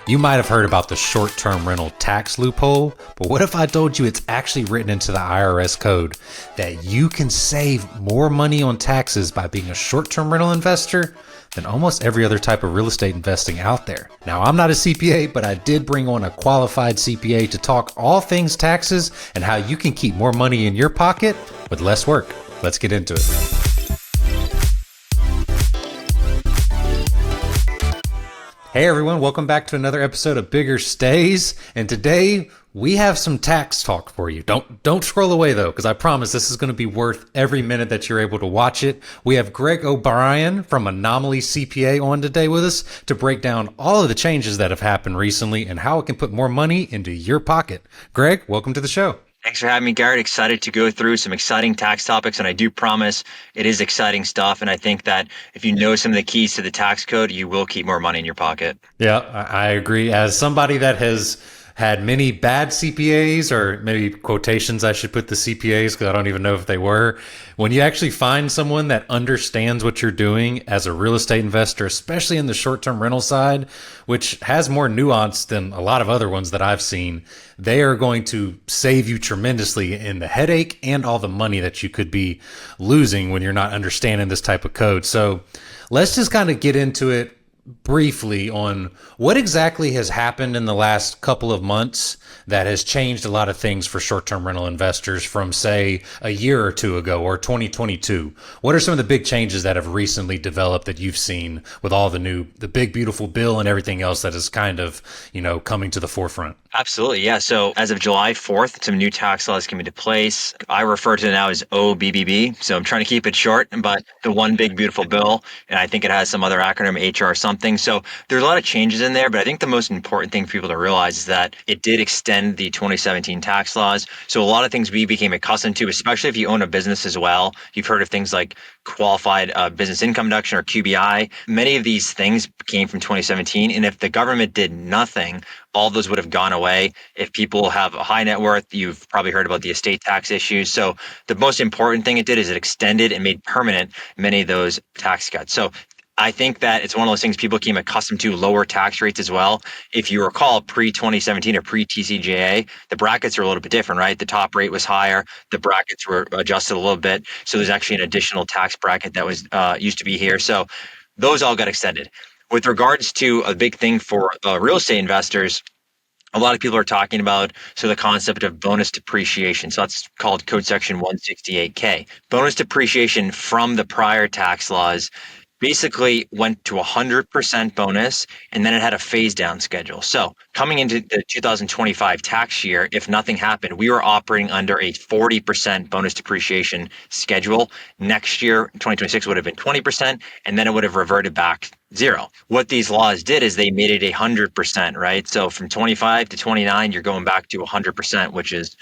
You might have heard about the short-term rental tax loophole, but what if I told you it's actually written into the IRS code that you can save more money on taxes by being a short-term rental investor than almost every other type of real estate investing out there? Now, I'm not a CPA, but I did bring on a qualified CPA to talk all things taxes and how you can keep more money in your pocket with less work. Let's get into it. Hey everyone, welcome back to another episode of Bigger Stays. And today we have some tax talk for you. Don't scroll away though, because I promise this is going to be worth every minute that you're able to watch it. We have Greg O'Brien from Anomaly CPA on today with us to break down all of the changes that have happened recently and how it can put more money into your pocket. Greg, welcome to the show. Thanks for having me, Garrett. Excited to go through some exciting tax topics, and I do promise it is exciting stuff. And I think that if you know some of the keys to the tax code, you will keep more money in your pocket. Yeah, I agree. As somebody that has had many bad CPAs, or maybe quotations, I should put the CPAs because I don't even know if they were. When you actually find someone that understands what you're doing as a real estate investor, especially in the short-term rental side, which has more nuance than a lot of other ones that I've seen, they are going to save you tremendously in the headache and all the money that you could be losing when you're not understanding this type of code. So let's just kind of get into it briefly on what exactly has happened in the last couple of months that has changed a lot of things for short-term rental investors from, say, a year or two ago or 2022. What are some of the big changes that have recently developed that you've seen with all the big, beautiful bill and everything else that is kind of, coming to the forefront? Absolutely. Yeah. So as of July 4th, some new tax laws came into place. I refer to it now as OBBB. So I'm trying to keep it short, but the one big beautiful bill, and I think it has some other acronym, HR something. So there's a lot of changes in there, but I think the most important thing for people to realize is that it did extend the 2017 tax laws. So a lot of things we became accustomed to, especially if you own a business as well. You've heard of things like qualified business income deduction or QBI. Many of these things came from 2017. And if the government did nothing, all those would have gone away. If people have a high net worth, you've probably heard about the estate tax issues. So the most important thing it did is it extended and made permanent many of those tax cuts. So I think that it's one of those things people became accustomed to, lower tax rates as well. If you recall, pre-2017 or pre-TCJA, the brackets are a little bit different, right? The top rate was higher. The brackets were adjusted a little bit. So there's actually an additional tax bracket that was used to be here. So those all got extended. With regards to a big thing for real estate investors, a lot of people are talking about the concept of bonus depreciation. So that's called Code Section 168K. Bonus depreciation from the prior tax laws basically went to 100% bonus, and then it had a phase down schedule. So coming into the 2025 tax year, if nothing happened, we were operating under a 40% bonus depreciation schedule. Next year, 2026 would have been 20%, and then it would have reverted back zero. What these laws did is they made it 100%, right? So from 25 to 29, you're going back to 100%, which is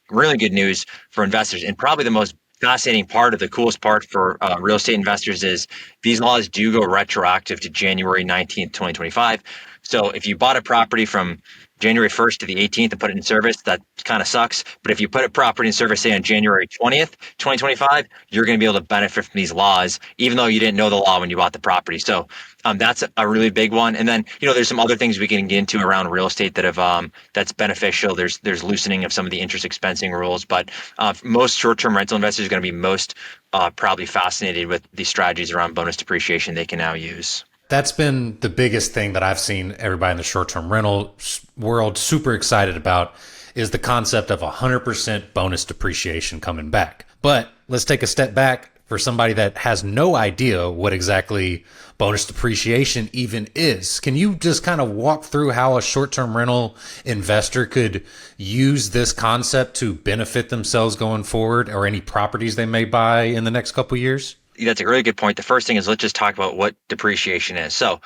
really good news for investors. And probably the most fascinating part, of the coolest part for real estate investors, is these laws do go retroactive to January 19th, 2025. So if you bought a property from January 1st to the 18th and put it in service, that kind of sucks. But if you put a property in service, say on January 20th, 2025, you're going to be able to benefit from these laws, even though you didn't know the law when you bought the property. So that's a really big one. And then, there's some other things we can get into around real estate that have that's beneficial. There's loosening of some of the interest expensing rules, but most short-term rental investors are going to be most probably fascinated with the strategies around bonus depreciation they can now use. That's been the biggest thing that I've seen everybody in the short-term rental world super excited about, is the concept of 100% bonus depreciation coming back. But let's take a step back for somebody that has no idea what exactly bonus depreciation even is. Can you just kind of walk through how a short-term rental investor could use this concept to benefit themselves going forward, or any properties they may buy in the next couple of years? That's a really good point. The first thing is, let's just talk about what depreciation is. So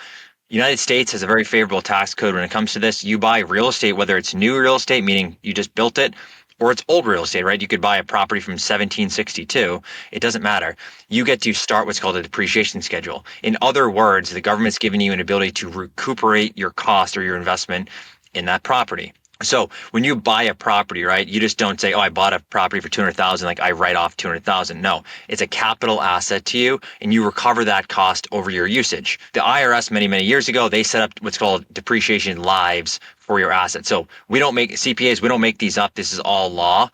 United States has a very favorable tax code when it comes to this. You buy real estate, whether it's new real estate, meaning you just built it, or it's old real estate, right? You could buy a property from 1762. It doesn't matter. You get to start what's called a depreciation schedule. In other words, the government's giving you an ability to recuperate your cost or your investment in that property. So when you buy a property, right, you just don't say, "Oh, I bought a property for 200,000, like I write off 200,000." No, it's a capital asset to you, and you recover that cost over your usage. The IRS many, many years ago, they set up what's called depreciation lives for your asset. So we don't make CPAs, we don't make these up. This is all law.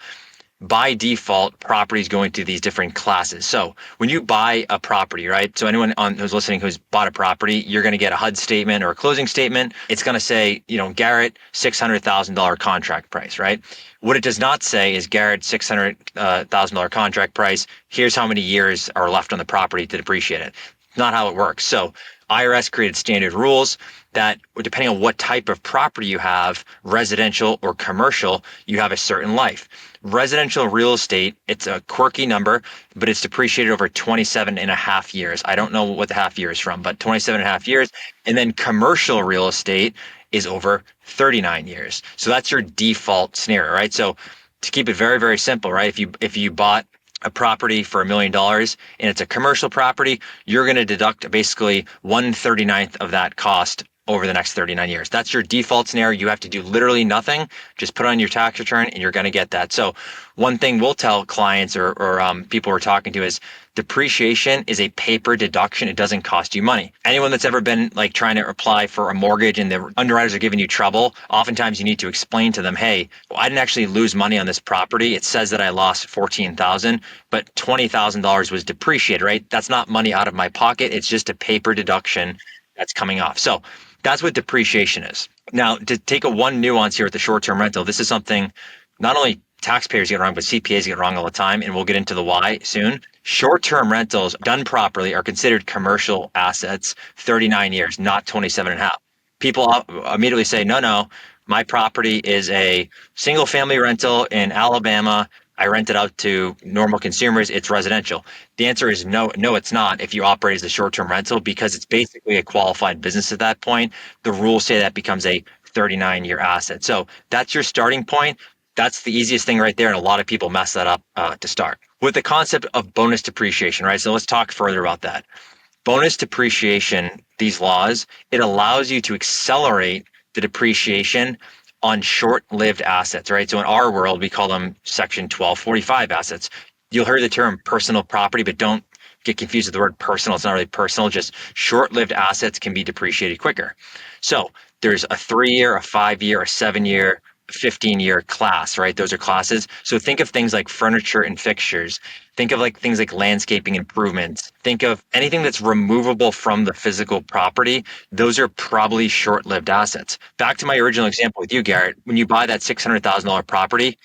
By default, properties go into these different classes. So when you buy a property, right? So anyone on who's listening who's bought a property, you're going to get a HUD statement or a closing statement. It's going to say, Garrett, $600,000 contract price, right? What it does not say is Garrett, $600,000 contract price. Here's how many years are left on the property to depreciate it. Not how it works. So IRS created standard rules that depending on what type of property you have, residential or commercial, you have a certain life. Residential real estate, it's a quirky number, but it's depreciated over 27 and a half years. I don't know what the half year is from, but 27 and a half years. And then commercial real estate is over 39 years. So that's your default scenario, right? So to keep it very, very simple, right? If you bought a property for $1 million and it's a commercial property, you're going to deduct basically 1/39th of that cost over the next 39 years. That's your default scenario. You have to do literally nothing. Just put on your tax return and you're going to get that. So one thing we'll tell clients or people we're talking to is depreciation is a paper deduction. It doesn't cost you money. Anyone that's ever been like trying to apply for a mortgage and the underwriters are giving you trouble, oftentimes you need to explain to them, hey, I didn't actually lose money on this property. It says that I lost 14,000, but $20,000 was depreciated, right? That's not money out of my pocket. It's just a paper deduction that's coming off. So that's what depreciation is. Now, to take a one nuance here with the short-term rental, this is something not only taxpayers get wrong, but CPAs get wrong all the time, and we'll get into the why soon. Short-term rentals done properly are considered commercial assets 39 years, not 27 and a half. People immediately say, no, no, my property is a single family rental in Alabama. I rent it out to normal consumers. It's residential. The answer is no, no, it's not if you operate as a short-term rental because it's basically a qualified business at that point. The rules say that becomes a 39-year asset. So that's your starting point. That's the easiest thing right there. And a lot of people mess that up to start. With the concept of bonus depreciation, right? So let's talk further about that. Bonus depreciation, these laws, it allows you to accelerate the depreciation on short-lived assets, right? So in our world, we call them Section 1245 assets. You'll hear the term personal property, but don't get confused with the word personal. It's not really personal, just short-lived assets can be depreciated quicker. So there's a 3-year, a 5-year, a 7-year, 15-year class, right? Those are classes. So think of things like furniture and fixtures. Think of like things like landscaping improvements. Think of anything that's removable from the physical property. Those are probably short-lived assets. Back to my original example with you, Garrett. When you buy that $600,000 property,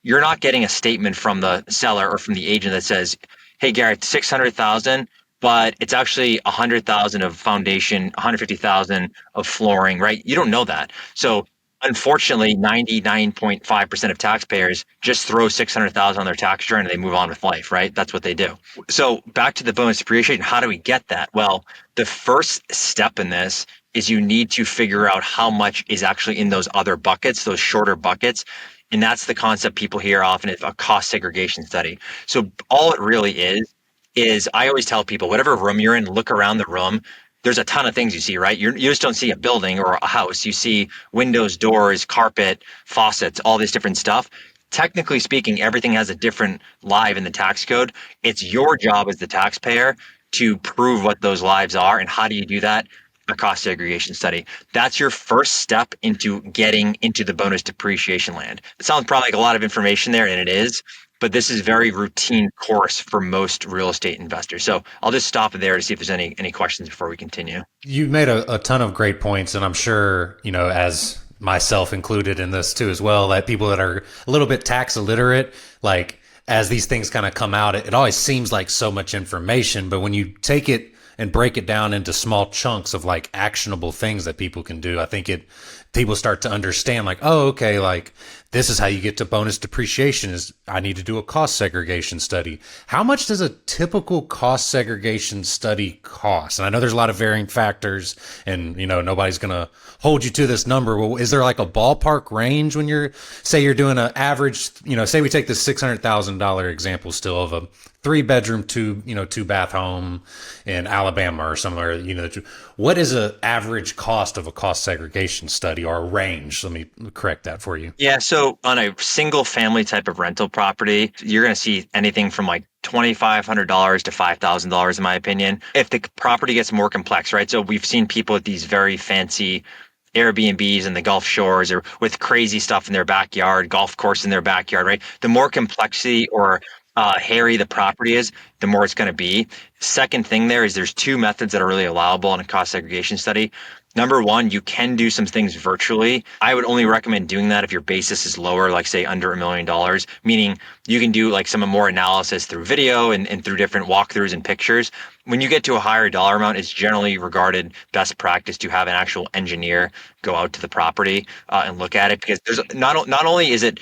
you're not getting a statement from the seller or from the agent that says, "Hey, Garrett, 600,000, but it's actually 100,000 of foundation, 150,000 of flooring," right? You don't know that. So unfortunately, 99.5% of taxpayers just throw 600,000 on their tax return and they move on with life, right? That's what they do. So back to the bonus depreciation, how do we get that? Well, the first step in this is you need to figure out how much is actually in those other buckets, those shorter buckets. And that's the concept people hear often is a cost segregation study. So all it really is I always tell people, whatever room you're in, look around the room. There's a ton of things you see, right? You just don't see a building or a house. You see windows, doors, carpet, faucets, all this different stuff. Technically speaking, everything has a different live in the tax code. It's your job as the taxpayer to prove what those lives are. And how do you do that? A cost segregation study. That's your first step into getting into the bonus depreciation land. It sounds probably like a lot of information there, and it is, but this is very routine course for most real estate investors. So I'll just stop there to see if there's any questions before we continue. You made a ton of great points, and I'm sure, as myself included in this too as well, that people that are a little bit tax illiterate, like as these things kind of come out, it always seems like so much information, but when you take it and break it down into small chunks of like actionable things that people can do, I think people start to understand like, oh, okay, like this is how you get to bonus depreciation is I need to do a cost segregation study. How much does a typical cost segregation study cost? And I know there's a lot of varying factors and, nobody's going to hold you to this number. Well, is there like a ballpark range when say you're doing an average, say we take this $600,000 example still of a 3-bedroom, two bath home in Alabama or somewhere, what is an average cost of a cost segregation study or a range? Let me correct that for you. Yeah, so on a single family type of rental property, you're going to see anything from like $2,500 to $5,000, in my opinion. If the property gets more complex, right? So we've seen people with these very fancy Airbnbs in the Gulf Shores or with crazy stuff in their backyard, golf course in their backyard, right? The more complexity or hairy the property is, the more it's going to be. Second thing there is there's two methods that are really allowable in a cost segregation study. Number one, you can do some things virtually. I would only recommend doing that if your basis is lower, like say under $1 million, meaning you can do like some more analysis through video and through different walkthroughs and pictures. When you get to a higher dollar amount, it's generally regarded best practice to have an actual engineer go out to the property and look at it because there's not only is it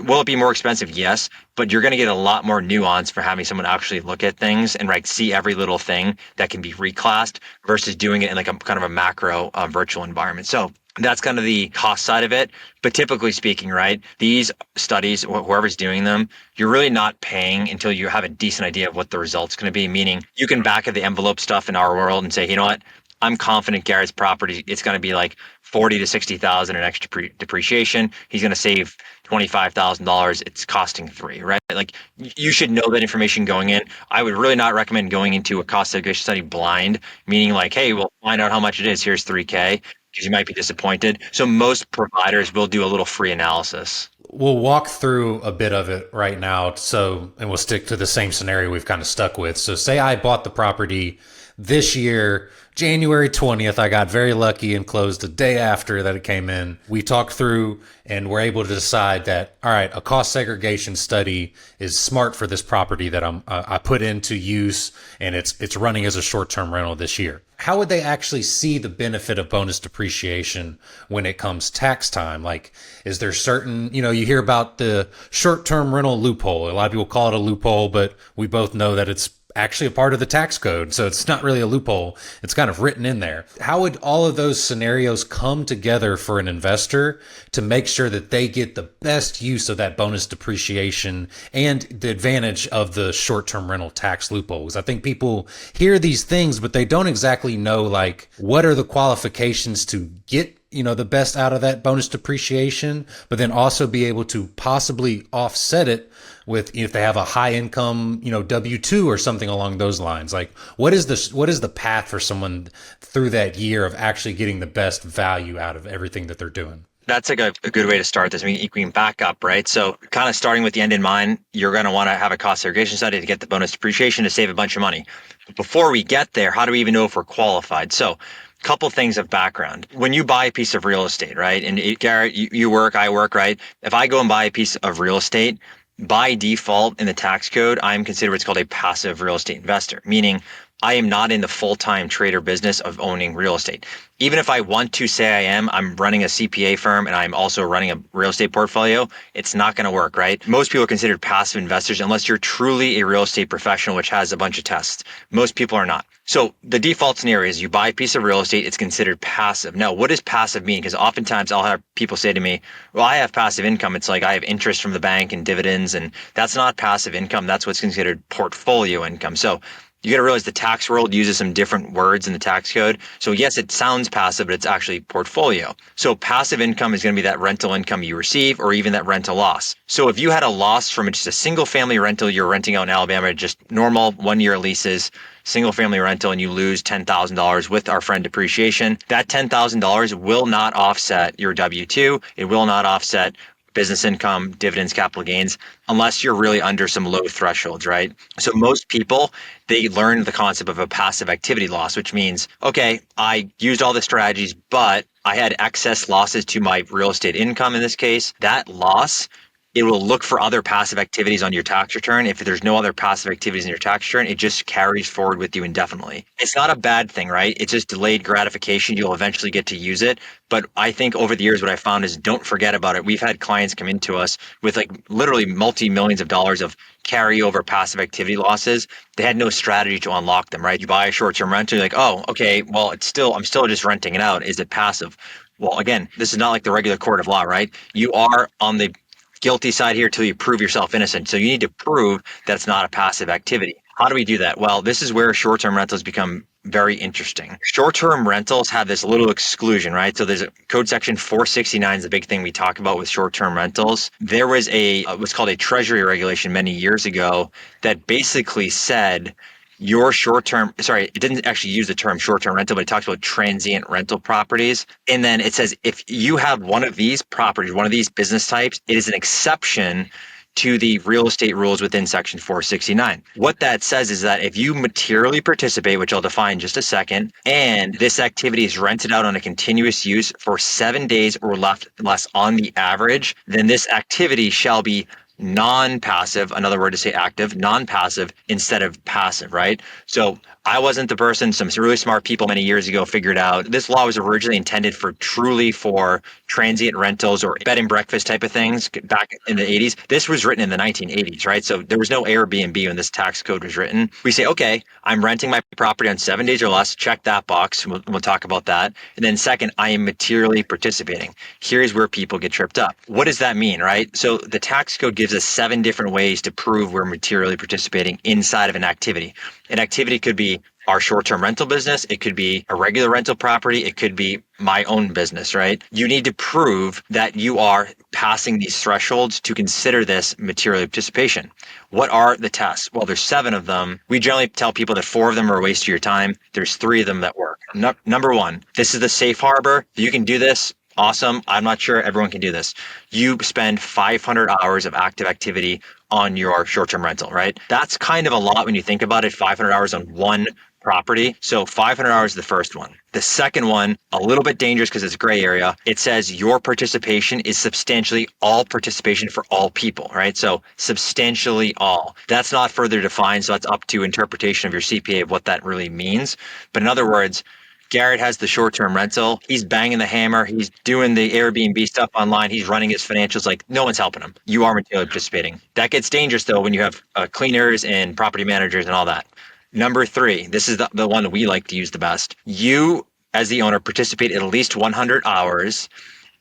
will it be more expensive? Yes, but you're going to get a lot more nuance for having someone actually look at things and see every little thing that can be reclassed versus doing it in like a kind of a macro virtual environment. So that's kind of the cost side of it. But typically speaking, right, these studies, whoever's doing them, you're really not paying until you have a decent idea of what the result's going to be. Meaning you can back of the envelope stuff in our world and say, you know what, I'm confident Garrett's property, it's going to be like 40 to 60,000 in extra depreciation. He's going to save $25,000. It's costing 3, right? Like you should know that information going in. I would really not recommend going into a cost segregation study blind, meaning like, hey, we'll find out how much it is. Here's 3K because you might be disappointed. So most providers will do a little free analysis. We'll walk through a bit of it right now. And we'll stick to the same scenario we've kind of stuck with. So say I bought the property this year, January 20th, I got very lucky and closed the day after that it came in. We talked through and we're able to decide that, all right, a cost segregation study is smart for this property that I put into use and it's running as a short-term rental this year. How would they actually see the benefit of bonus depreciation when it comes tax time? Like, is there certain, you hear about the short-term rental loophole. A lot of people call it a loophole, but we both know that it's actually a part of the tax code. So it's not really a loophole. It's kind of written in there. How would all of those scenarios come together for an investor to make sure that they get the best use of that bonus depreciation and the advantage of the short-term rental tax loopholes? I think people hear these things, but they don't exactly know like what are the qualifications to get the best out of that bonus depreciation, but then also be able to possibly offset it with if they have a high income, W-2 or something along those lines. Like what is the path for someone through that year of actually getting the best value out of everything that they're doing? That's like a good way to start this. I mean, you can back up, right? So kind of starting with the end in mind, you're going to want to have a cost segregation study to get the bonus depreciation to save a bunch of money. But before we get there, how do we even know if we're qualified? So couple things of background. When you buy a piece of real estate, right? And Garrett, you work, I work, right? If I go and buy a piece of real estate, by default in the tax code, I'm considered what's called a passive real estate investor, meaning I am not in the full-time trader business of owning real estate. Even if I want to say I'm running a CPA firm and I'm also running a real estate portfolio, it's not going to work, right? Most people are considered passive investors unless you're truly a real estate professional, which has a bunch of tests. Most people are not. So the default scenario is you buy a piece of real estate, it's considered passive. Now, what does passive mean? Because oftentimes I'll have people say to me, well, I have passive income. It's like I have interest from the bank and dividends, and that's not passive income. That's what's considered portfolio income. So you got to realize the tax world uses some different words in the tax code. So yes, it sounds passive, but it's actually portfolio. So passive income is going to be that rental income you receive or even that rental loss. So if you had a loss from just a single family rental you're renting out in Alabama, just normal 1-year leases, single family rental, and you lose $10,000 with our friend depreciation, that $10,000 will not offset your W-2. It will not offset business income, dividends, capital gains, unless you're really under some low thresholds, right? So most people, they learn the concept of a passive activity loss, which means, okay, I used all the strategies, but I had excess losses to my real estate income in this case. That loss it will look for other passive activities on your tax return. If there's no other passive activities in your tax return, it just carries forward with you indefinitely. It's not a bad thing, right? It's just delayed gratification. You'll eventually get to use it. But I think over the years, what I found is don't forget about it. We've had clients come into us with like literally multi-millions of dollars of carryover passive activity losses. They had no strategy to unlock them, right? You buy a short-term rental, you're like, oh, okay, well, I'm still just renting it out. Is it passive? Well, again, this is not like the regular court of law, right? You are on the guilty side here till you prove yourself innocent. So you need to prove that it's not a passive activity. How do we do that? Well, this is where short-term rentals become very interesting. Short-term rentals have this little exclusion, right? So there's a code section 469 is the big thing we talk about with short-term rentals. There was a what's called a treasury regulation many years ago that basically said your short-term, sorry, it didn't actually use the term short-term rental, but it talks about transient rental properties. And then it says if you have one of these properties, one of these business types, it is an exception to the real estate rules within section 469. What that says is that if you materially participate, which I'll define in just a second, and this activity is rented out on a continuous use for 7 days or less on the average, then this activity shall be non-passive, another word to say active, non-passive instead of passive, right? So I wasn't the person, some really smart people many years ago figured out this law was originally intended for truly for transient rentals or bed and breakfast type of things back in the 80s. This was written in the 1980s, right? So there was no Airbnb when this tax code was written. We say, okay, I'm renting my property on 7 days or less, check that box. We'll talk about that. And then second, I am materially participating. Here's where people get tripped up. What does that mean, right? So the tax code gives us 7 different ways to prove we're materially participating inside of an activity. An activity could be our short-term rental business. It could be a regular rental property. It could be my own business, right? You need to prove that you are passing these thresholds to consider this material participation. What are the tests? Well, there's 7 of them. We generally tell people that 4 of them are a waste of your time. There's 3 of them that work. Number 1, this is the safe harbor. You can do this. Awesome. I'm not sure everyone can do this. You spend 500 hours of active activity on your short-term rental, right? That's kind of a lot when you think about it, 500 hours on one property. So 500 hours is the first one. The second one, a little bit dangerous because it's gray area. It says your participation is substantially all participation for all people, right? So substantially all. That's not further defined, so that's up to interpretation of your CPA of what that really means. But in other words, Garrett has the short-term rental. He's banging the hammer. He's doing the Airbnb stuff online. He's running his financials like no one's helping him. You are materially participating. That gets dangerous though when you have cleaners and property managers and all that. Number 3, this is the one that we like to use the best. You, as the owner, participate at least 100 hours,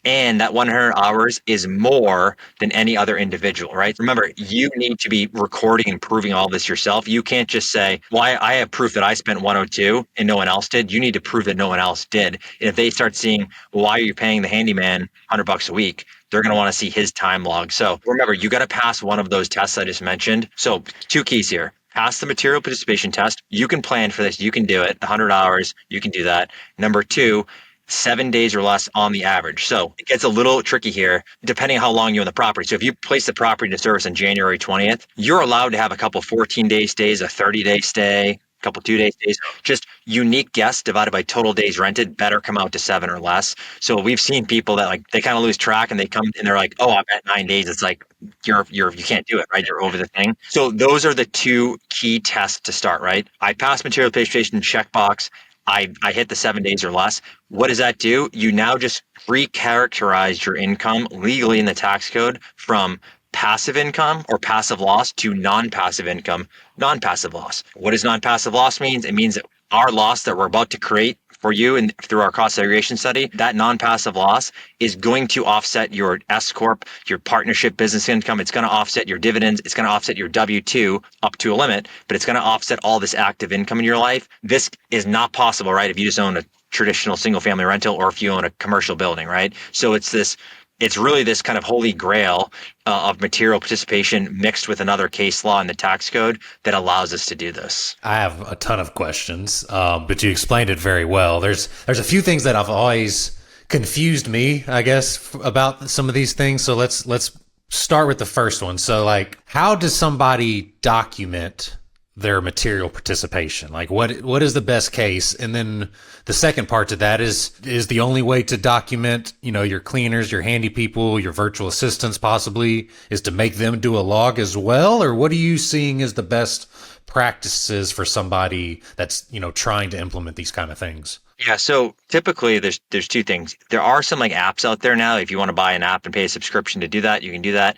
and that 100 hours is more than any other individual, right? Remember, you need to be recording and proving all this yourself. You can't just say, well, I have proof that I spent 102 and no one else did. You need to prove that no one else did. And if they start seeing, well, why are you paying the handyman $100 a week? They're going to want to see his time log. So remember, you got to pass one of those tests I just mentioned. So 2 keys here. Pass the material participation test. You can plan for this. You can do it. 100 hours, you can do that. Number 2, 7 days or less on the average. So it gets a little tricky here, depending on how long you own the property. So if you place the property into service on January 20th, you're allowed to have a couple 14-day stays, a 30-day stay, a couple 2-day stays. Just unique guests divided by total days rented better come out to 7 or less. So we've seen people that like they kind of lose track and they come and they're like, oh, I'm at 9 days. It's like you can't do it, right? You're over the thing. So those are the 2 key tests to start, right? I pass material participation checkbox. I hit the 7 days or less. What does that do? You now just recharacterize your income legally in the tax code from passive income or passive loss to non-passive income, non-passive loss. What does non-passive loss mean? It means that our loss that we're about to create for you and through our cost segregation study, that non-passive loss is going to offset your S corp, your partnership business income. It's going to offset your dividends. It's going to offset your W-2 up to a limit, but it's going to offset all this active income in your life. This is not possible, right? If you just own a traditional single family rental or if you own a commercial building, right? So it's really this kind of holy grail of material participation mixed with another case law in the tax code that allows us to do this. I have a ton of questions, but you explained it very well. There's a few things that have always confused me, I guess, about some of these things. So let's start with the first one. So like, how does somebody document their material participation? Like what is the best case? And then the second part to that is the only way to document, your cleaners, your handy people, your virtual assistants possibly is to make them do a log as well? Or what are you seeing as the best practices for somebody that's, trying to implement these kind of things? Yeah, so typically there's two things. There are some like apps out there now. If you want to buy an app and pay a subscription to do that, you can do that.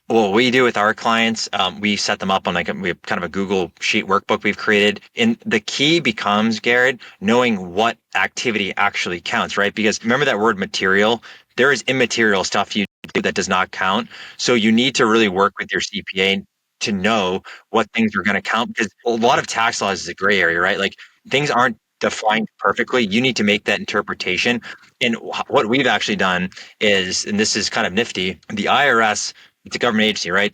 What we do with our clients, we set them up on we have kind of a Google Sheet workbooks we've created. And the key becomes, Garrett, knowing what activity actually counts, right? Because remember that word material, there is immaterial stuff you do that does not count. So you need to really work with your CPA to know what things are going to count, because a lot of tax laws is a gray area, right? Like things aren't defined perfectly. You need to make that interpretation. And what we've actually done is, and this is kind of nifty, the IRS, it's a government agency, right?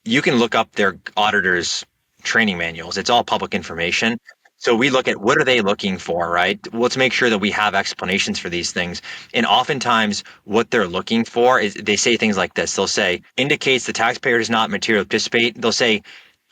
You can look up their auditors' training manuals. It's all public information. So we look at what are they looking for, right? Let's make sure that we have explanations for these things. And oftentimes what they're looking for is they say things like this. They'll say, indicates the taxpayer does not materially participate. They'll say,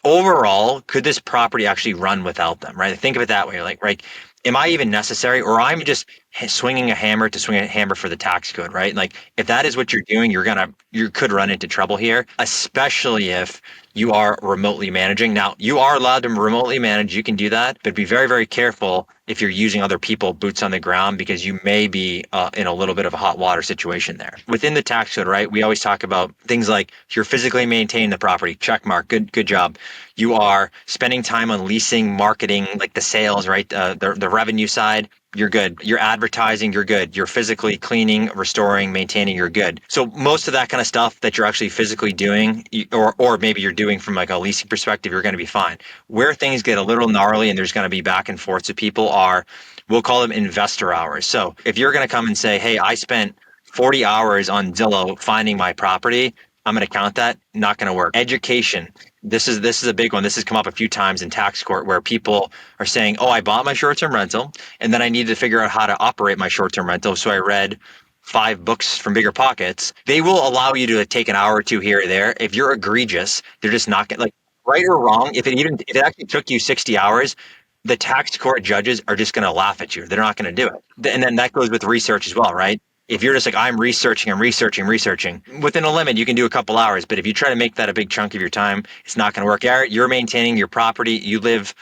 overall, could this property actually run without them, right? Think of it that way. Like, right, am I even necessary, or I'm just swinging a hammer to swing a hammer for the tax code, right? Like, if that is what you're doing, you could run into trouble here, especially if you are remotely managing. Now, you are allowed to remotely manage. You can do that, but be very, very careful if you're using other people, boots on the ground, because you may be in a little bit of a hot water situation there. Within the tax code, right, we always talk about things like you're physically maintaining the property, check mark, good job. You are spending time on leasing, marketing, like the sales, right, the revenue side, you're good. You're advertising, you're good. You're physically cleaning, restoring, maintaining, you're good. So most of that kind of stuff that you're actually physically doing, or maybe you're doing from like a leasing perspective, you're going to be fine. Where things get a little gnarly and there's going to be back and forth to people are, we'll call them investor hours. So if you're going to come and say, hey, I spent 40 hours on Zillow finding my property, I'm going to count that. Not going to work. Education. This is a big one. This has come up a few times in tax court where people are saying, "Oh, I bought my short-term rental, and then I needed to figure out how to operate my short-term rental, so I read 5 books from Bigger Pockets." They will allow you to take an hour or two here or there. If you're egregious, they're just not going, like, right or wrong. If it actually took you 60 hours, the tax court judges are just going to laugh at you. They're not going to do it. And then that goes with research as well, right? If you're just like, I'm researching, within a limit, you can do a couple hours. But if you try to make that a big chunk of your time, it's not going to work. You're maintaining your property. You live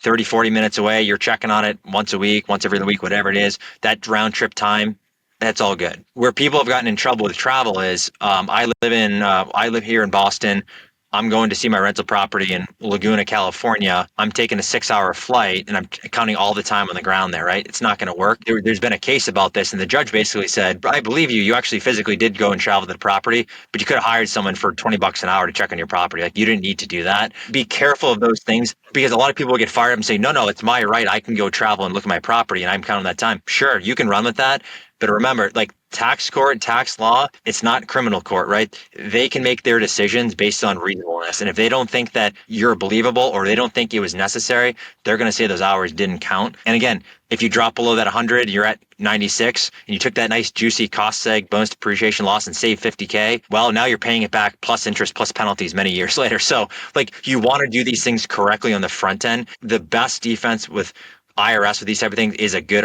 30, 40 minutes away. You're checking on it once a week, once every other week, whatever it is. That round trip time, that's all good. Where people have gotten in trouble with travel is, I live here in Boston. I'm going to see my rental property in Laguna, California. I'm taking a 6-hour flight and I'm counting all the time on the ground there, right? It's not going to work. There's been a case about this, and the judge basically said, I believe you. You actually physically did go and travel to the property, but you could have hired someone for $20 an hour to check on your property. Like, you didn't need to do that. Be careful of those things, because a lot of people will get fired up and say, no, it's my right. I can go travel and look at my property and I'm counting that time. Sure, you can run with that. But remember, like, tax court, tax law, it's not criminal court, right? They can make their decisions based on reasonableness. And if they don't think that you're believable, or they don't think it was necessary, they're going to say those hours didn't count. And again, if you drop below that 100, you're at 96, and you took that nice juicy cost seg, bonus depreciation loss, and saved 50K, well, now you're paying it back plus interest plus penalties many years later. So, like, you want to do these things correctly on the front end. The best defense with IRS with these type of things is a good,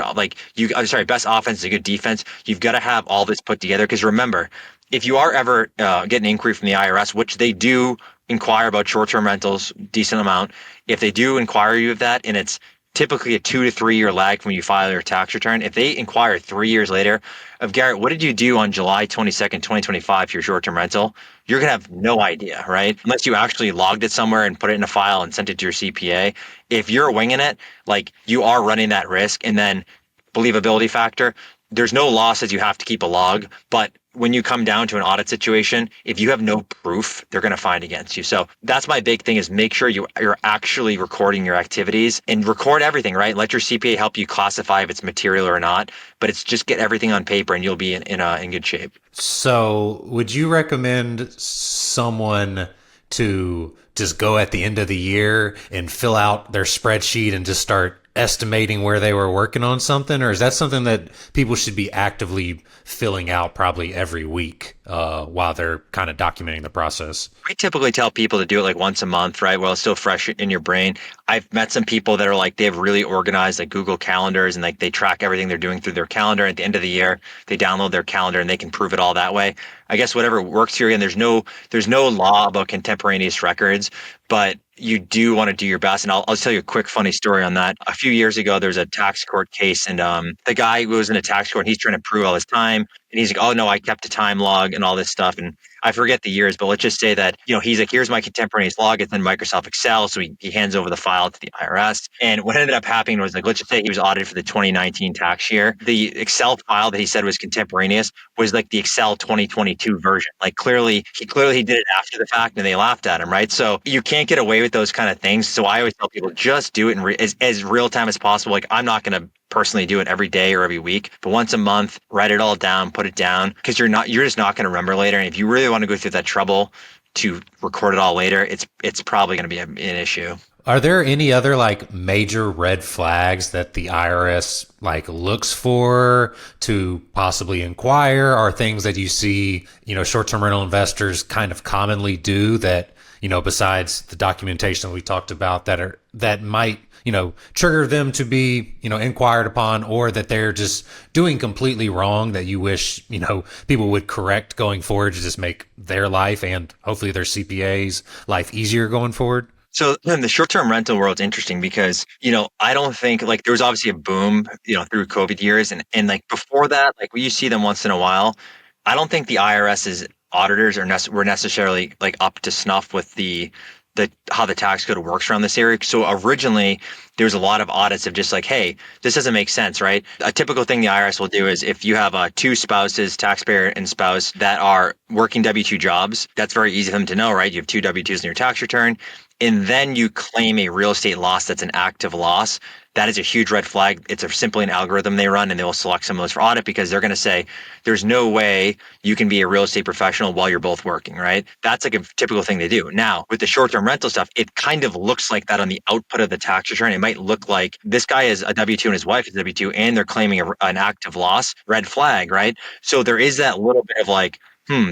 best offense is a good defense. You've got to have all this put together, because remember, if you are ever getting an inquiry from the IRS, which they do inquire about short-term rentals, decent amount, if they do inquire you of that, and it's typically a 2 to 3 year lag from when you file your tax return, if they inquire 3 years later of, Garrett, what did you do on July 22nd, 2025 for your short-term rental? You're going to have no idea, right? Unless you actually logged it somewhere and put it in a file and sent it to your CPA. If you're winging it, like, you are running that risk. And then believability factor, there's no law says you have to keep a log, but when you come down to an audit situation, if you have no proof, they're going to find against you. So that's my big thing, is make sure you're actually recording your activities, and record everything, right? Let your CPA help you classify if it's material or not, but it's just get everything on paper and you'll be in good shape. So, would you recommend someone to just go at the end of the year and fill out their spreadsheet and just start estimating where they were working on something? Or is that something that people should be actively filling out probably every week while they're kind of documenting the process. I typically tell people to do it like once a month, right? While it's still fresh in your brain. I've met some people that are like, they have really organized like Google calendars and like they track everything they're doing through their calendar. At the end of the year, they download their calendar and they can prove it all that way. I guess whatever works here. And there's no law about contemporaneous records, but you do want to do your best. And I'll tell you a quick funny story on that. A few years ago, there was a tax court case and the guy who was in a tax court, he's trying to prove all his time. And he's like, oh no, I kept a time log and all this stuff. And I forget the years, but let's just say that, he's like, here's my contemporaneous log. It's in Microsoft Excel. So he hands over the file to the IRS. And what ended up happening was like, let's just say he was audited for the 2019 tax year. The Excel file that he said was contemporaneous was like the Excel 2022 version. Like he did it after the fact and they laughed at him, right? So you can't get away with those kind of things. So I always tell people just do it as real time as possible. Like I'm not going to personally do it every day or every week, but once a month, write it all down, put it down, because you're just not going to remember later. And if you really want to go through that trouble to record it all later, it's probably going to be an issue. Are there any other like major red flags that the IRS like looks for to possibly inquire, or things that you see, short-term rental investors kind of commonly do that, besides the documentation that we talked about that might, trigger them to be, inquired upon, or that they're just doing completely wrong that you wish, people would correct going forward to just make their life and hopefully their CPA's life easier going forward? So in the short-term rental world, it's interesting because, I don't think like there was obviously a boom, through COVID years. And like before that, like you see them once in a while. I don't think the IRS's auditors were necessarily like up to snuff with the how the tax code works around this area. So originally there was a lot of audits of just like, hey, this doesn't make sense, right? A typical thing the IRS will do is if you have two spouses, taxpayer and spouse, that are working W-2 jobs, that's very easy for them to know, right? You have two W-2s in your tax return, and then you claim a real estate loss that's an active loss. That is a huge red flag. It's simply an algorithm they run, and they will select some of those for audit because they're going to say there's no way you can be a real estate professional while you're both working, right? That's like a typical thing they do. Now, with the short-term rental stuff, it kind of looks like that on the output of the tax return. It might look like this guy is a W-2 and his wife is a W-2, and they're claiming an active loss. Red flag, right? So there is that little bit of like,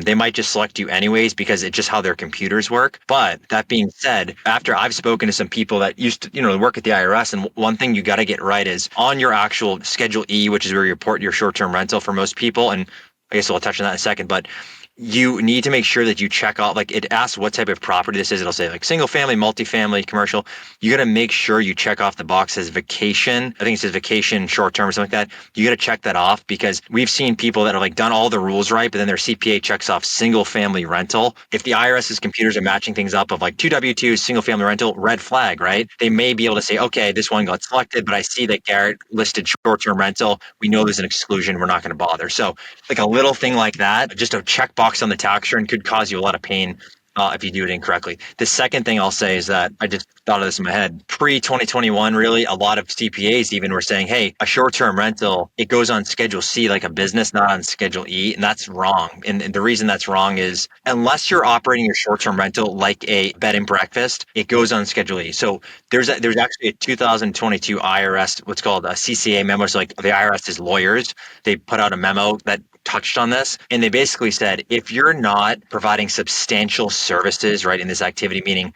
they might just select you anyways because it's just how their computers work. But that being said, after I've spoken to some people that used to, work at the IRS, and one thing you got to get right is on your actual Schedule E, which is where you report your short-term rental for most people, and I guess we'll touch on that in a second, but you need to make sure that you check out, like it asks what type of property this is. It'll say like single family, multifamily, commercial. You got to make sure you check off the box that says vacation. I think it says vacation, short term or something like that. You got to check that off because we've seen people that have like done all the rules right, but then their CPA checks off single family rental. If the IRS's computers are matching things up of like two W-2s, single family rental, red flag, right? They may be able to say, okay, this one got selected, but I see that Garrett listed short term rental. We know there's an exclusion. We're not going to bother. So like a little thing like that, just a checkbox on the tax return could cause you a lot of pain if you do it incorrectly. The second thing I'll say is that I just thought of this in my head. Pre 2021, really, a lot of CPAs even were saying, hey, a short term rental, it goes on Schedule C like a business, not on Schedule E. And that's wrong. And the reason that's wrong is unless you're operating your short term rental like a bed and breakfast, it goes on Schedule E. So there's actually a 2022 IRS, what's called a CCA memo. So like the IRS's lawyers, they put out a memo that touched on this. And they basically said, if you're not providing substantial services, right, in this activity, meaning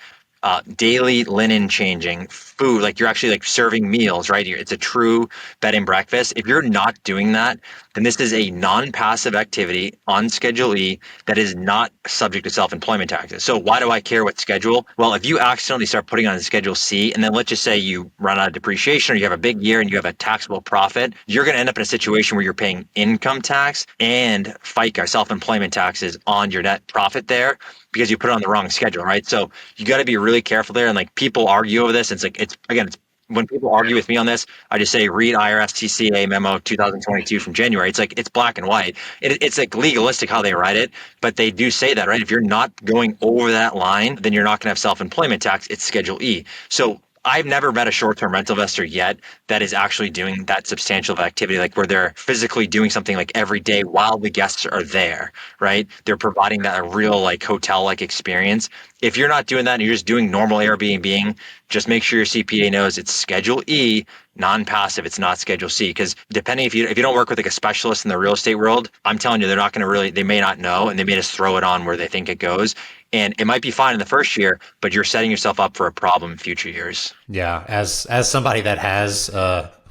daily linen changing, food, like you're actually like serving meals, right? It's a true bed and breakfast. If you're not doing that, then this is a non-passive activity on Schedule E that is not subject to self-employment taxes. So why do I care what schedule? Well, if you accidentally start putting on Schedule C, and then let's just say you run out of depreciation or you have a big year and you have a taxable profit, you're going to end up in a situation where you're paying income tax and FICA, self-employment taxes on your net profit there because you put it on the wrong schedule, right? So you got to be really careful there. And like people argue over this. It's like, it's again, it's when people argue with me on this, I just say read IRS TCA memo 2022 from January. It's like it's black and white. It's like legalistic how they write it, but they do say that, right? If you're not going over that line, then you're not going to have self-employment tax. It's Schedule E. So I've never met a short-term rental investor yet that is actually doing that substantial of activity, like where they're physically doing something like every day while the guests are there, right? They're providing that a real like hotel-like experience. If you're not doing that and you're just doing normal Airbnb, just make sure your CPA knows it's Schedule E, non-passive, it's not Schedule C. Because depending if you don't work with like a specialist in the real estate world, I'm telling you, they're not going to really, they may not know, and they may just throw it on where they think it goes. And it might be fine in the first year, but you're setting yourself up for a problem in future years. Yeah, as somebody that has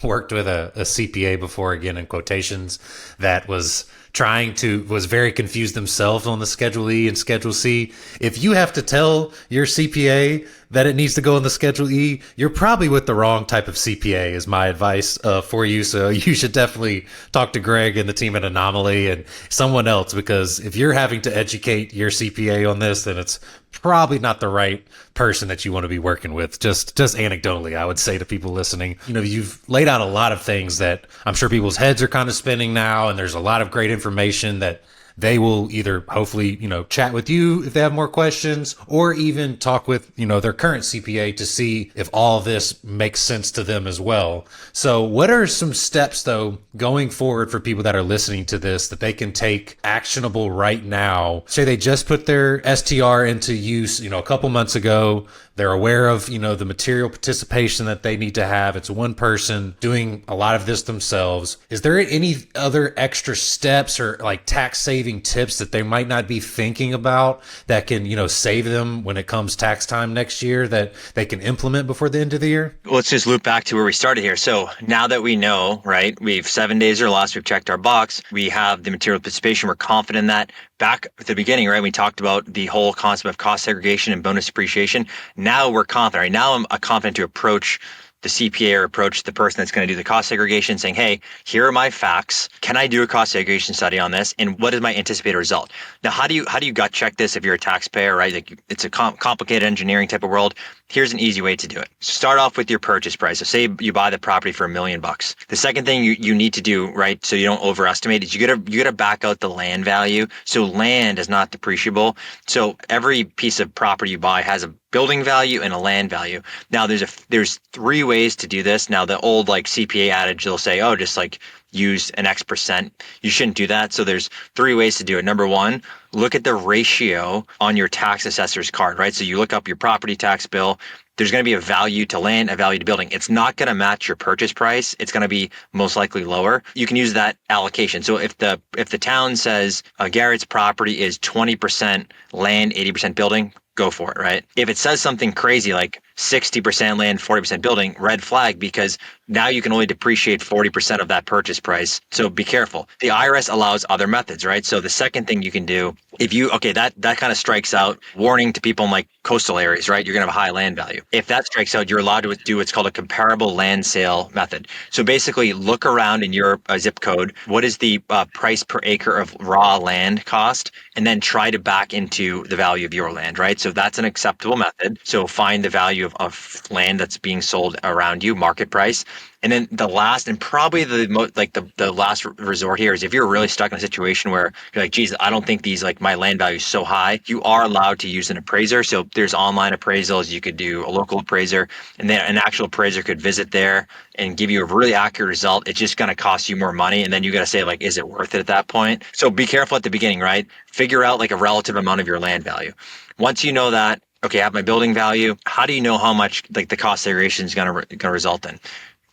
worked with a CPA before, again in quotations, that was very confused themselves on the Schedule E and Schedule C. If you have to tell your CPA that it needs to go in the Schedule E, you're probably with the wrong type of CPA, is my advice for you. So you should definitely talk to Greg and the team at Anomaly and someone else, because if you're having to educate your CPA on this, then it's probably not the right person that you want to be working with. Just anecdotally, I would say to people listening, you've laid out a lot of things that I'm sure people's heads are kind of spinning now, and there's a lot of great information that they will either hopefully, chat with you if they have more questions, or even talk with, their current CPA to see if all this makes sense to them as well. So what are some steps though going forward for people that are listening to this that they can take actionable right now? Say they just put their STR into use, a couple months ago. They're aware of, the material participation that they need to have. It's one person doing a lot of this themselves. Is there any other extra steps or like tax saving tips that they might not be thinking about that can, save them when it comes tax time next year that they can implement before the end of the year? Let's just loop back to where we started here. So now that we know, right, we've 7 days or less, we've checked our box, we have the material participation, we're confident in that. Back at the beginning, right, we talked about the whole concept of cost segregation and bonus depreciation. Now we're confident, right? Now I'm confident to approach the CPA or approach the person that's going to do the cost segregation saying, hey, here are my facts. Can I do a cost segregation study on this? And what is my anticipated result? Now, how do you gut check this if you're a taxpayer, right? Like it's a complicated engineering type of world. Here's an easy way to do it. Start off with your purchase price. So say you buy the property for $1 million. The second thing you need to do, right, so you don't overestimate, is you gotta back out the land value. So land is not depreciable. So every piece of property you buy has a building value and a land value. Now there's three ways to do this. Now the old like CPA adage, they'll say, oh, just like use an X percent. You shouldn't do that. So there's three ways to do it. Number one, look at the ratio on your tax assessor's card, right? So you look up your property tax bill. There's going to be a value to land, a value to building. It's not going to match your purchase price. It's going to be most likely lower. You can use that allocation. So if the town says Garrett's property is 20% land, 80% building, go for it, right? If it says something crazy like 60% land, 40% building, red flag, because now you can only depreciate 40% of that purchase price. So be careful. The IRS allows other methods, right? So the second thing you can do, that kind of strikes out, warning to people in like coastal areas, right? You're going to have a high land value. If that strikes out, you're allowed to do what's called a comparable land sale method. So basically look around in your zip code. What is the price per acre of raw land cost? And then try to back into the value of your land, right? So that's an acceptable method. So find the value of land that's being sold around you, market price. And then the last and probably the last resort here is if you're really stuck in a situation where you're like, geez, I don't think these like my land value is so high, you are allowed to use an appraiser. So there's online appraisals, you could do a local appraiser, and then an actual appraiser could visit there and give you a really accurate result. It's just going to cost you more money. And then you got to say like, is it worth it at that point? So be careful at the beginning, right? Figure out like a relative amount of your land value. Once you know that, okay, I have my building value. How do you know how much like the cost segregation is going to result in?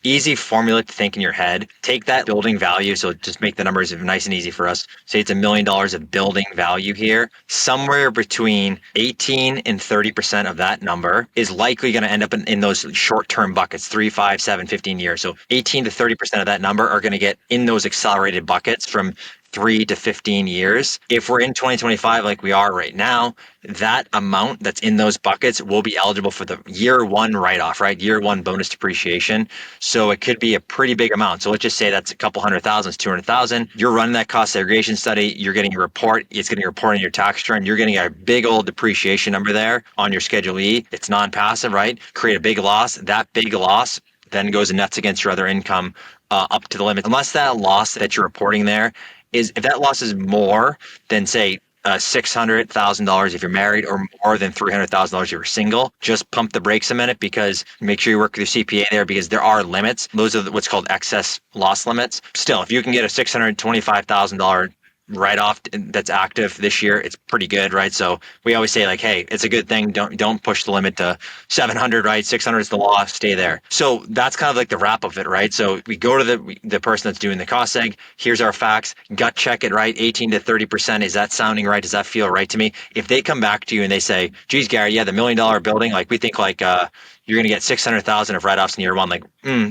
Easy formula to think in your head. Take that building value. So just make the numbers nice and easy for us. Say it's $1 million of building value here. Somewhere between 18 and 30% of that number is likely going to end up in those short-term buckets, 3, 5, 7, 15 years. So 18 to 30% of that number are going to get in those accelerated buckets from 3 to 15 years. If we're in 2025 like we are right now, that amount that's in those buckets will be eligible for the year one write-off, right? Year one bonus depreciation. So it could be a pretty big amount. So let's just say that's a couple $100,000, it's 200,000. You're running that cost segregation study. You're getting a report. It's getting a report on your tax return. You're getting a big old depreciation number there on your Schedule E. It's non-passive, right? Create a big loss. That big loss then goes and nets against your other income up to the limit. Unless that loss that you're reporting there is, if that loss is more than say $600,000 if you're married, or more than $300,000 if you're single, just pump the brakes a minute, because make sure you work with your CPA there, because there are limits. Those are what's called excess loss limits. Still, if you can get a $625,000 write-off that's active this year, it's pretty good, right? So we always say like, hey, it's a good thing. Don't push the limit to 700, right? 600 is the law. Stay there. So that's kind of like the wrap of it, right? So we go to the person that's doing the cost seg. Here's our facts. Gut check it, right? 18 to 30%. Is that sounding right? Does that feel right to me? If they come back to you and they say, geez, Gary, yeah, the $1 million building, like we think like you're going to get 600,000 of write-offs in year one. Like,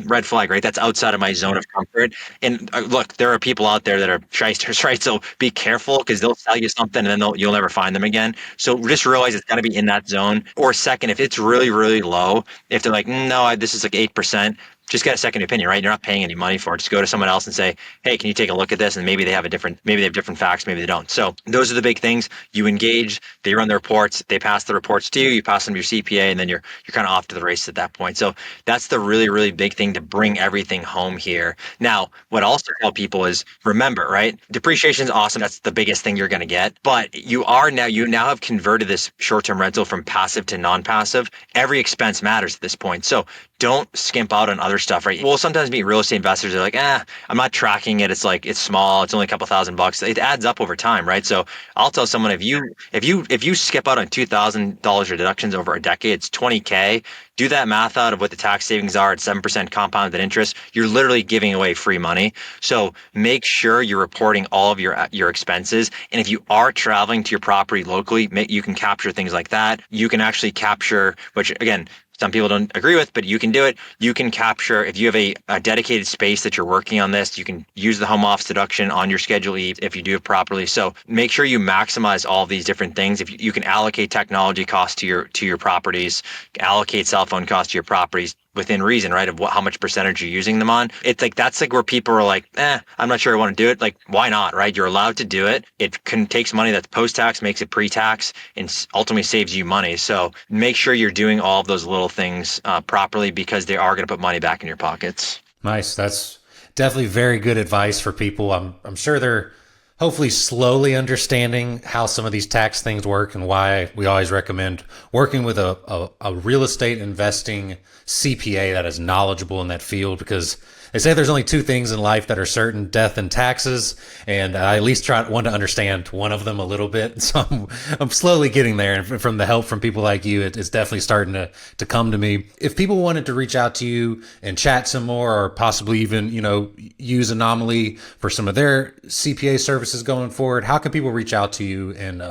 red flag, right? That's outside of my zone of comfort. And look, there are people out there that are shysters, right? So be careful because they'll sell you something and then you'll never find them again. So just realize it's got to be in that zone. Or second, if it's really, really low, if they're like, no, this is like 8%, just get a second opinion, right? You're not paying any money for it. Just go to someone else and say, hey, can you take a look at this? And maybe they have different facts, maybe they don't. So those are the big things. You engage, they run the reports, they pass the reports to you, you pass them to your CPA, and then you're kind of off to the races at that point. So that's the really, really big thing to bring everything home here. Now, what I also tell people is remember, right? Depreciation is awesome. That's the biggest thing you're going to get. But you now have converted this short-term rental from passive to non-passive. Every expense matters at this point. So don't skimp out on other stuff, right? We'll sometimes meet real estate investors that are like, I'm not tracking it. It's like, it's small. It's only a couple $1,000. It adds up over time, right? So I'll tell someone if you skip out on $2,000 of deductions over a decade, it's 20K. Do that math out of what the tax savings are at 7% compounded interest. You're literally giving away free money. So make sure you're reporting all of your expenses. And if you are traveling to your property locally, you can capture things like that. You can actually capture, which again, some people don't agree with, but you can do it. You can capture, if you have a dedicated space that you're working on this, you can use the home office deduction on your Schedule E if you do it properly. So make sure you maximize all of these different things. If you can allocate technology costs to your properties, allocate cell phone costs to your properties, within reason, right? Of how much percentage you're using them on. It's like, that's like where people are like, I'm not sure I want to do it. Like, why not, right? You're allowed to do it. It takes money that's post-tax, makes it pre-tax, and ultimately saves you money. So make sure you're doing all of those little things properly because they are going to put money back in your pockets. Nice. That's definitely very good advice for people. I'm sure they're hopefully slowly understanding how some of these tax things work and why we always recommend working with a real estate investing CPA that is knowledgeable in that field, because they say there's only two things in life that are certain: death and taxes. And I at least want to understand one of them a little bit. So I'm slowly getting there. And from the help from people like you, it's definitely starting to come to me. If people wanted to reach out to you and chat some more, or possibly even, use Anomaly for some of their CPA services going forward, how can people reach out to you and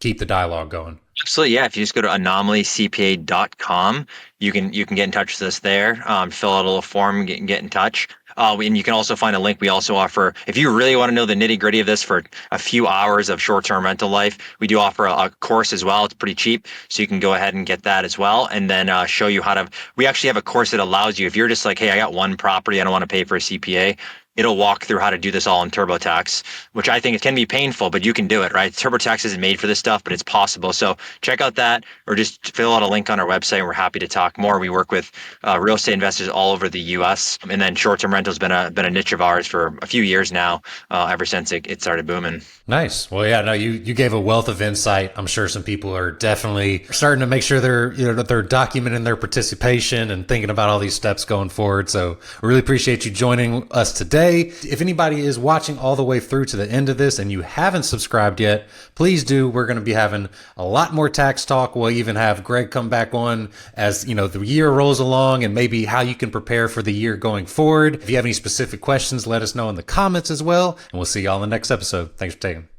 keep the dialogue going? Absolutely, yeah. If you just go to anomalycpa.com, you can get in touch with us there. Fill out a little form, get in touch. And you can also find a link. We also offer, if you really want to know the nitty gritty of this for a few hours of short-term rental life, we do offer a course as well. It's pretty cheap, so you can go ahead and get that as well, and then show you how to. We actually have a course that allows you, if you're just like, hey, I got one property, I don't want to pay for a CPA. It'll walk through how to do this all in TurboTax, which I think it can be painful, but you can do it, right? TurboTax isn't made for this stuff, but it's possible. So check out that, or just fill out a link on our website, and we're happy to talk more. We work with real estate investors all over the U.S., and then short-term rental has been a niche of ours for a few years now, ever since it started booming. Nice. Well, yeah, no, you gave a wealth of insight. I'm sure some people are definitely starting to make sure they're documenting their participation and thinking about all these steps going forward. So we really appreciate you joining us today. If anybody is watching all the way through to the end of this and you haven't subscribed yet, please do. We're going to be having a lot more tax talk. We'll even have Greg come back on as, the year rolls along, and maybe how you can prepare for the year going forward. If you have any specific questions, let us know in the comments as well. And we'll see y'all in the next episode. Thanks for taking